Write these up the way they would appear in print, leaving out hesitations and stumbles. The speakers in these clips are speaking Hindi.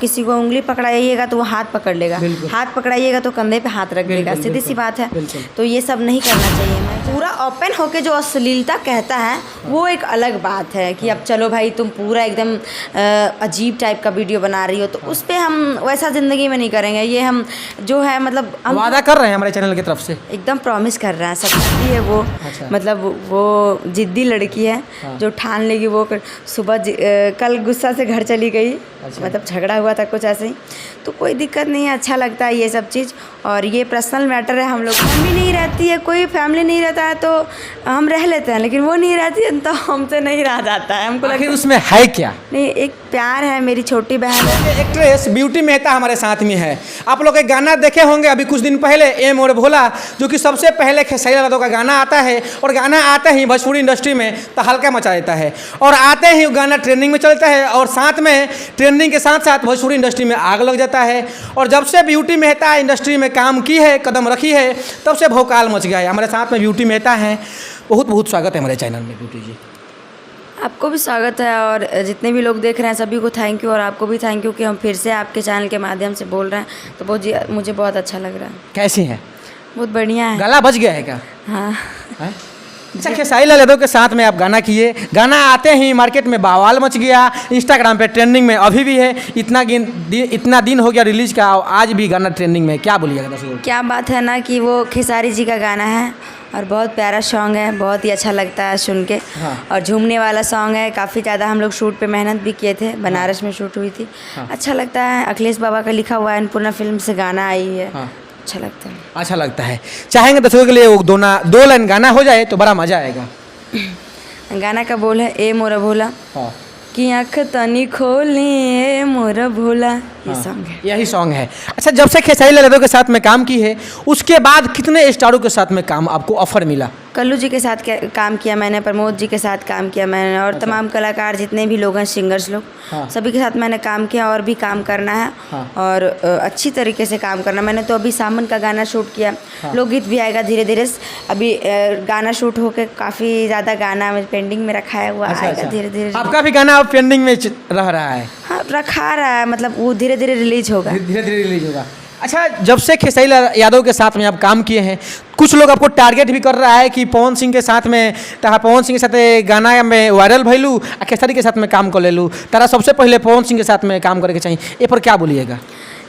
किसी को उंगली पकड़ाइएगा तो वो हाथ पकड़ लेगा, हाथ पकड़ाइएगा तो कंधे पे हाथ रख देगा, सीधी सी बात है। तो ये सब नहीं करना चाहिए। मैं पूरा ओपन होके जो अश्लीलता कहता है वो एक अलग बात है कि अब चलो भाई तुम पूरा एकदम अजीब टाइप का वीडियो बना रही हो, तो उस पर हम वैसा ज़िंदगी में नहीं करेंगे। ये हम जो है मतलब हम वादा कर रहे हैं हमारे चैनल की तरफ से, एकदम प्रॉमिस कर रहे हैं। सब है वो मतलब वो जिद्दी लड़की है जो ठान लेगी वो सुबह कल गुस्सा से घर चली गई, मतलब झगड़ा हुआ था कुछ ऐसे ही, तो कोई दिक्कत नहीं है, अच्छा लगता है ये सब चीज़। और ये पर्सनल मैटर है, हम लोग मम्मी नहीं रहती है, कोई फैमिली नहीं रहता है तो हम रह लेते हैं, लेकिन वो नहीं रहती है तो हमसे नहीं रहा जाता है। हमको लगता है उसमें है क्या? नहीं, एक प्यार है, मेरी छोटी बहन है। एक्ट्रेस ब्यूटी मेहता हमारे साथ में है। आप लोग एक गाना देखे होंगे अभी कुछ दिन पहले, ए मोर भोला, जो कि सबसे पहले खेसारी लाल यादव का गाना आता है, और गाना आते ही भोजपुरी इंडस्ट्री में तहलका मचा देता है, और आते ही गाना ट्रेंडिंग में चलता है, और साथ में ट्रेंडिंग के साथ साथ भोजपुरी इंडस्ट्री में आग लग जाता है। और जब से ब्यूटी मेहता इंडस्ट्री में काम की है, कदम रखी है, तब से भौकाल मच गया है। हमारे साथ में ब्यूटी मेहता हैं, बहुत बहुत स्वागत है हमारे चैनल में ब्यूटी जी। आपको भी स्वागत है, और जितने भी लोग देख रहे हैं सभी को थैंक यू, और आपको भी थैंक यू कि हम फिर से आपके चैनल के माध्यम से बोल रहे हैं, तो बहुत मुझे बहुत अच्छा लग रहा है। कैसी हैं? बहुत बढ़िया है। गला बच गया है क्या? हाँ। अच्छा, खेसारी लाल यादव के साथ में आप गाना किए, गाना आते ही मार्केट में बवाल मच गया, इंस्टाग्राम पे ट्रेंडिंग में अभी भी है, इतना दिन हो गया रिलीज का, आज भी गाना ट्रेंडिंग में, क्या बोलिएगा दर्शकों? क्या बात है ना कि वो खेसारी जी का गाना है और बहुत प्यारा सॉन्ग है, बहुत ही अच्छा लगता है सुन के। और झूमने वाला सॉन्ग है, काफ़ी ज़्यादा हम लोग शूट पे मेहनत भी किए थे, बनारस में शूट हुई थी। अच्छा लगता है, अखिलेश बाबा का लिखा हुआ है, अन्नपूर्णा फिल्म से गाना आई है, अच्छा लगता है। अच्छा लगता है। चाहेंगे दर्शकों के लिए वो दो लाइन गाना हो जाए तो बड़ा मज़ा आएगा। गाना का बोल है ए मोरा भोला कि आँख तनी खोली ए मोरा भोला, ये सॉन्ग है। यही सॉन्ग है। अच्छा, जब से खेसारी लाल यादव के साथ में काम की है, उसके बाद कितने स्टारों के साथ में काम आपको ऑफर मिला? कल्लू जी के साथ काम किया मैंने, प्रमोद जी के साथ काम किया मैंने, और तमाम कलाकार जितने भी लोग हैं, सिंगर्स लोग, सभी के साथ मैंने काम किया, और भी काम करना है, और अच्छी तरीके से काम करना। मैंने तो अभी सावन का गाना शूट किया, लोकगीत भी आएगा धीरे धीरे, अभी गाना शूट होकर काफ़ी ज़्यादा गाना पेंडिंग में रखा है, वो आएगा धीरे धीरे। आपका भी गाना पेंडिंग में रह रहा है? हाँ, रखा रहा है, मतलब वो धीरे धीरे रिलीज होगा। धीरे धीरे रिलीज होगा। अच्छा, जब से खेसारी लाल यादव के साथ में आप काम किए हैं, कुछ लोग आपको टारगेट भी कर रहा है कि पवन सिंह के साथ में, पवन सिंह के साथ गाना में वायरल भैलू, खेसारी के साथ में काम कर ले लूँ, तारा सबसे पहले पवन सिंह के साथ में काम करके चाहिए, ये पर क्या बोलिएगा?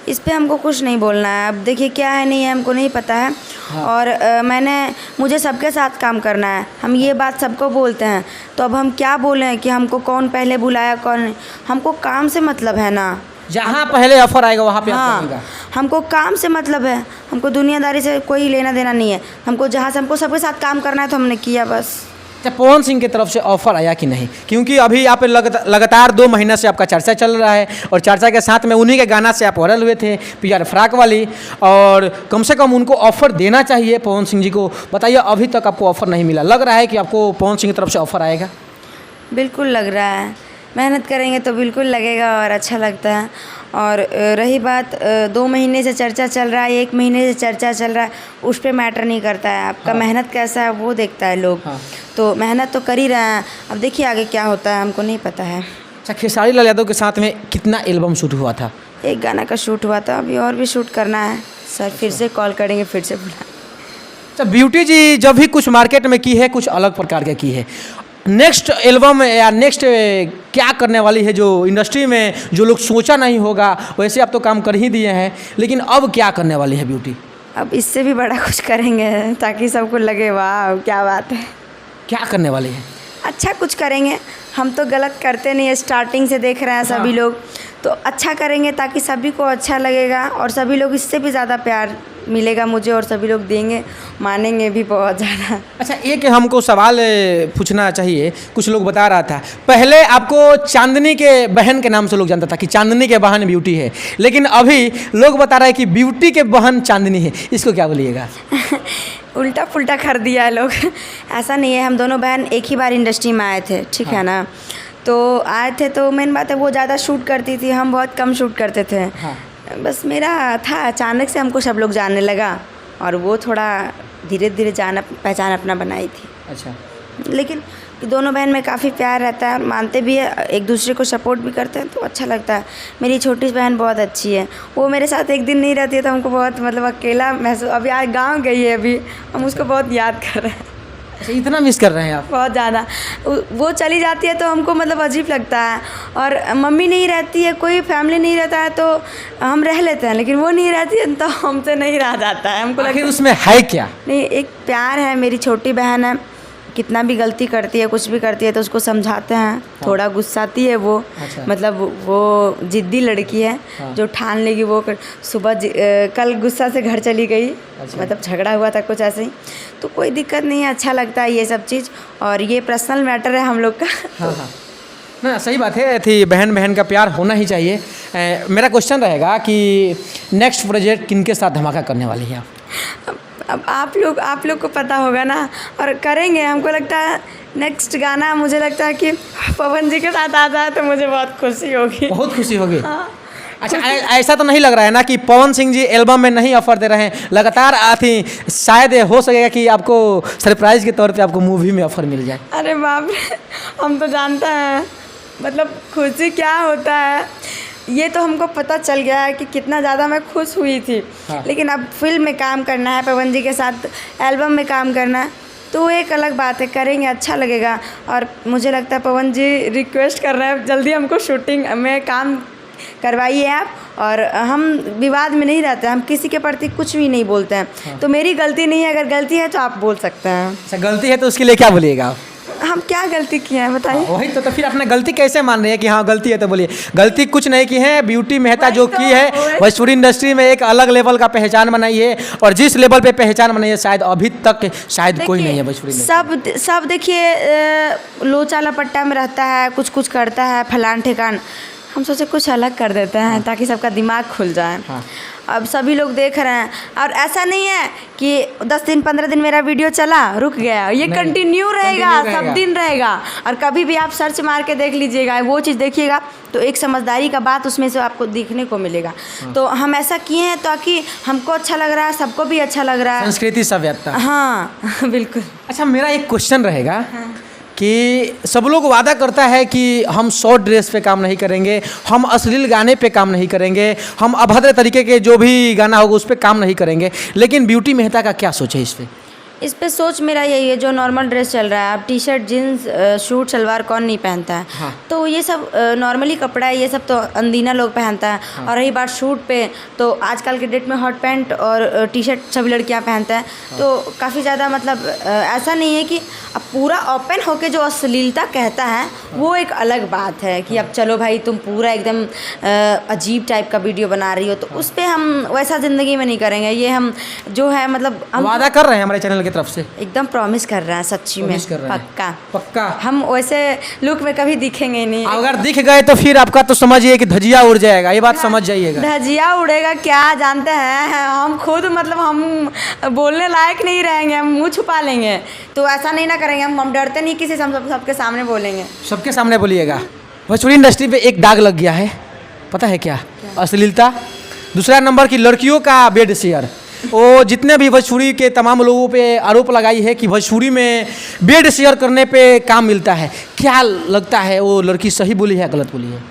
इस पे हमको कुछ नहीं बोलना है, अब देखिए क्या है नहीं है हमको नहीं पता है। और मुझे सबके साथ काम करना है, हम ये बात सबको बोलते हैं, तो अब हम क्या बोलें कि हमको कौन पहले बुलाया कौन नहीं, हमको काम से मतलब है ना, जहाँ पहले ऑफर आएगा वहाँ पे आप करेंगे। हमको काम से मतलब है, हमको दुनियादारी से कोई लेना देना नहीं है, हमको जहाँ से हमको सबके साथ काम करना है तो हमने किया बस। अच्छा, पवन सिंह की तरफ से ऑफर आया कि नहीं? क्योंकि अभी आप लगातार 2 महीना से आपका चर्चा चल रहा है, और चर्चा के साथ में उन्हीं के गाना से आप वायरल हुए थे, पियर फ्राक वाली, और कम से कम उनको ऑफर देना चाहिए पवन सिंह जी को। बताइए, अभी तक आपको ऑफर नहीं मिला, लग रहा है कि आपको पवन सिंह की तरफ से ऑफर आएगा? बिल्कुल लग रहा है, मेहनत करेंगे तो बिल्कुल लगेगा, और अच्छा लगता है। और रही बात 2 महीने से चर्चा चल रहा है, 1 महीने से चर्चा चल रहा है, उस पर मैटर नहीं करता है, आपका मेहनत कैसा है वो देखता है लोग। तो मेहनत तो कर ही रहे हैं, अब देखिए आगे क्या होता है, हमको नहीं पता है। अच्छा, खेसारी लाल यादव के साथ में कितना एल्बम शूट हुआ था? एक गाना का शूट हुआ था, अभी और भी शूट करना है सर, फिर से कॉल करेंगे, फिर से बुला। अच्छा, ब्यूटी जी जब भी कुछ मार्केट में की है, कुछ अलग प्रकार के की है, नेक्स्ट एल्बम या नेक्स्ट क्या करने वाली है? जो इंडस्ट्री में जो लोग सोचा नहीं होगा, वैसे आप तो काम कर ही दिए हैं, लेकिन अब क्या करने वाली है ब्यूटी? अब इससे भी बड़ा कुछ करेंगे, ताकि सबको लगे वाह क्या बात है। क्या करने वाली है? अच्छा कुछ करेंगे, हम तो गलत करते नहीं है, स्टार्टिंग से देख रहे हैं सभी लोग, तो अच्छा करेंगे ताकि सभी को अच्छा लगेगा, और सभी लोग इससे भी ज़्यादा प्यार मिलेगा मुझे, और सभी लोग देंगे, मानेंगे भी बहुत ज़्यादा। अच्छा, एक हमको सवाल पूछना चाहिए। कुछ लोग बता रहा था, पहले आपको चांदनी के बहन के नाम से लोग जानता था कि चांदनी के बहन ब्यूटी है, लेकिन अभी लोग बता रहे हैं कि ब्यूटी के बहन चांदनी है, इसको क्या बोलिएगा? उल्टा पुल्टा कर दिया है लोग। ऐसा नहीं है, हम दोनों बहन एक ही बार इंडस्ट्री में आए थे, ठीक है ना, तो आए थे, तो मेन बात है वो ज़्यादा शूट करती थी, हम बहुत कम शूट करते थे। बस मेरा था, अचानक से हमको सब लोग जानने लगा, और वो थोड़ा धीरे धीरे पहचान अपना बनाई थी। अच्छा, लेकिन दोनों बहन में काफ़ी प्यार रहता है और मानते भी है, एक दूसरे को सपोर्ट भी करते हैं तो अच्छा लगता है। मेरी छोटी बहन बहुत अच्छी है, वो मेरे साथ एक दिन नहीं रहती है तो हमको बहुत मतलब अकेला महसूस। अभी आज गांव गई है, अभी हम उसको बहुत याद कर रहे हैं। अच्छा, इतना मिस कर रहे हैं आप? बहुत ज़्यादा। वो चली जाती है तो हमको मतलब अजीब लगता है, और मम्मी नहीं रहती है, कोई फैमिली नहीं रहता है तो हम रह लेते हैं, लेकिन वो नहीं रहती है तो हमसे नहीं रहा जाता है। हमको आखिर उसमें है क्या? नहीं, एक प्यार है। मेरी छोटी बहन है, कितना भी गलती करती है, कुछ भी करती है तो उसको समझाते हैं। थोड़ा गुस्साती है वो। अच्छा। मतलब वो जिद्दी लड़की है। जो ठान लेगी वो सुबह कल गुस्सा से घर चली गई। अच्छा। मतलब झगड़ा हुआ था कुछ ऐसे ही, तो कोई दिक्कत नहीं है, अच्छा लगता है ये सब चीज़। और ये पर्सनल मैटर है हम लोग का। हाँ हाँ, ना सही बात है थी, बहन बहन का प्यार होना ही चाहिए। मेरा क्वेश्चन रहेगा कि नेक्स्ट प्रोजेक्ट किनके साथ धमाका करने वाली हैं आप? अब आप लोग को पता होगा ना, और करेंगे। हमको लगता है नेक्स्ट गाना मुझे लगता है कि पवन जी के साथ आता है तो मुझे बहुत खुशी होगी। बहुत खुशी होगी। हाँ। अच्छा, ऐसा तो नहीं लग रहा है ना कि पवन सिंह जी एल्बम में नहीं ऑफर दे रहे हैं, लगातार आती, शायद हो सकेगा कि आपको सरप्राइज के तौर पे आपको मूवी में ऑफर मिल जाए? अरे बाप रे, हम तो जानते हैं मतलब खुशी क्या होता है। ये तो हमको पता चल गया है कि कितना ज़्यादा मैं खुश हुई थी। हाँ। लेकिन अब फिल्म में काम करना है, पवन जी के साथ एल्बम में काम करना है तो वो एक अलग बात है, करेंगे, अच्छा लगेगा। और मुझे लगता है पवन जी रिक्वेस्ट कर रहे हैं जल्दी हमको शूटिंग में काम करवाइए आप। और हम विवाद में नहीं रहते, हम किसी के प्रति कुछ भी नहीं बोलते हैं। हाँ। तो मेरी गलती नहीं है, अगर गलती है तो आप बोल सकते हैं। अच्छा, गलती है तो उसके लिए क्या बोलिएगा आप? हम क्या गलती किए हैं बताइए? वही तो फिर अपना गलती कैसे मान रहे हैं कि हाँ गलती है? तो बोलिए, गलती कुछ नहीं की है, ब्यूटी मेहता जो की है भोजपुरी इंडस्ट्री में एक अलग लेवल का पहचान बनाई है। और जिस लेवल पे पहचान बनाई है शायद अभी तक शायद कोई नहीं है भोजपुरी इंडस्ट्री। सब देखिए लोचा लपट्टा में रहता है, कुछ करता है फलान ठिकान। हम सोचे कुछ अलग कर देते हैं ताकि सबका दिमाग खुल जाए। हाँ। अब सभी लोग देख रहे हैं, और ऐसा नहीं है कि 10 दिन 15 दिन मेरा वीडियो चला रुक गया, ये कंटिन्यू रहेगा, सब दिन रहेगा। और कभी भी आप सर्च मार के देख लीजिएगा, वो चीज़ देखिएगा तो एक समझदारी का बात उसमें से आपको दिखने को मिलेगा। हाँ। तो हम ऐसा किए हैं ताकि हमको अच्छा लग रहा है, सबको भी अच्छा लग रहा है, संस्कृति सभ्यता। हाँ बिल्कुल। अच्छा, मेरा एक क्वेश्चन रहेगा कि सब लोग वादा करता है कि हम शॉर्ट ड्रेस पे काम नहीं करेंगे, हम अश्लील गाने पे काम नहीं करेंगे, हम अभद्र तरीके के जो भी गाना होगा उस पर काम नहीं करेंगे, लेकिन ब्यूटी मेहता का क्या सोच है इस पर? इस पे सोच मेरा यही है, जो नॉर्मल ड्रेस चल रहा है, अब T shirt jeans suit salwar कौन नहीं पहनता है। हाँ। तो ये सब नॉर्मली कपड़ा है, ये सब तो अनदीना लोग पहनता है। हाँ। और रही बात सूट पे, तो आजकल के डेट में हॉट पैंट और टी शर्ट सभी लड़कियां पहनता है। हाँ। तो काफ़ी ज़्यादा मतलब ऐसा नहीं है कि अब पूरा ओपन होके जो अश्लीलता कहता है। हाँ। वो एक अलग बात है कि अब चलो भाई तुम पूरा एकदम अजीब टाइप का वीडियो बना रही हो, तो उस पर हम वैसा ज़िंदगी में नहीं करेंगे। ये हम जो है मतलब हम वादा कर रहे हैं हमारे चैनल तरफ से, एकदम प्रॉमिस कर रहे हैं, सच्ची में पक्का हम वैसे लुक में कभी दिखेंगे नहीं। अगर दिख गए तो फिर आपका तो समझिए कि धजिया उड़ जाएगा, ये बात समझ जाइएगा। धजिया उड़ेगा क्या जानते हैं हम खुद, मतलब हम बोलने लायक नहीं रहेंगे, हम मुंह छुपा लेंगे। तो ऐसा नहीं ना करेंगे, हम डरते नहीं किसी से, हम सबके सामने बोलेंगे। सबके सामने बोलिएगा। भोजपुरी इंडस्ट्री पे एक दाग लग गया है, पता है क्या? अश्लीलता। दूसरा नंबर की लड़कियों का बेड शेयर। वो जितने भी भोजपुरी के तमाम लोगों पे आरोप लगाई है कि भोजपुरी में बेड शेयर करने पे काम मिलता है। क्या लगता है, वो लड़की सही बोली है गलत बोली है?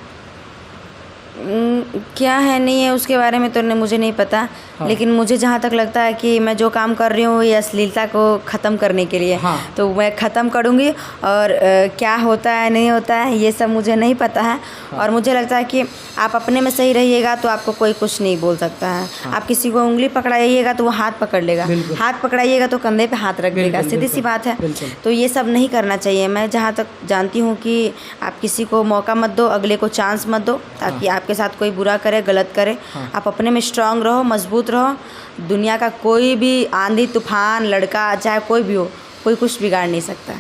क्या है नहीं है उसके बारे में तो मुझे नहीं पता। हाँ। लेकिन मुझे जहाँ तक लगता है कि मैं जो काम कर रही हूँ ये अश्लीलता को ख़त्म करने के लिए। हाँ। तो मैं ख़त्म करूँगी, और क्या होता है नहीं होता है ये सब मुझे नहीं पता है। हाँ। और मुझे लगता है कि आप अपने में सही रहिएगा तो आपको कोई कुछ नहीं बोल सकता है। हाँ। आप किसी को उंगली पकड़ाइएगा तो वो हाथ पकड़ लेगा, हाथ पकड़ाइएगा तो कंधे पे हाथ रख देगा, सीधी सी बात है। तो ये सब नहीं करना चाहिए। मैं जहाँ तक जानती हूँ कि आप किसी को मौका मत दो, अगले को चांस मत दो, ताकि आपके साथ कोई बुरा करे, गलत करे। आप अपने में स्ट्रांग रहो, मजबूत रहो। दुनिया का कोई भी आंधी तूफान, लड़का चाहे कोई भी हो, कोई कुछ बिगाड़ नहीं सकता।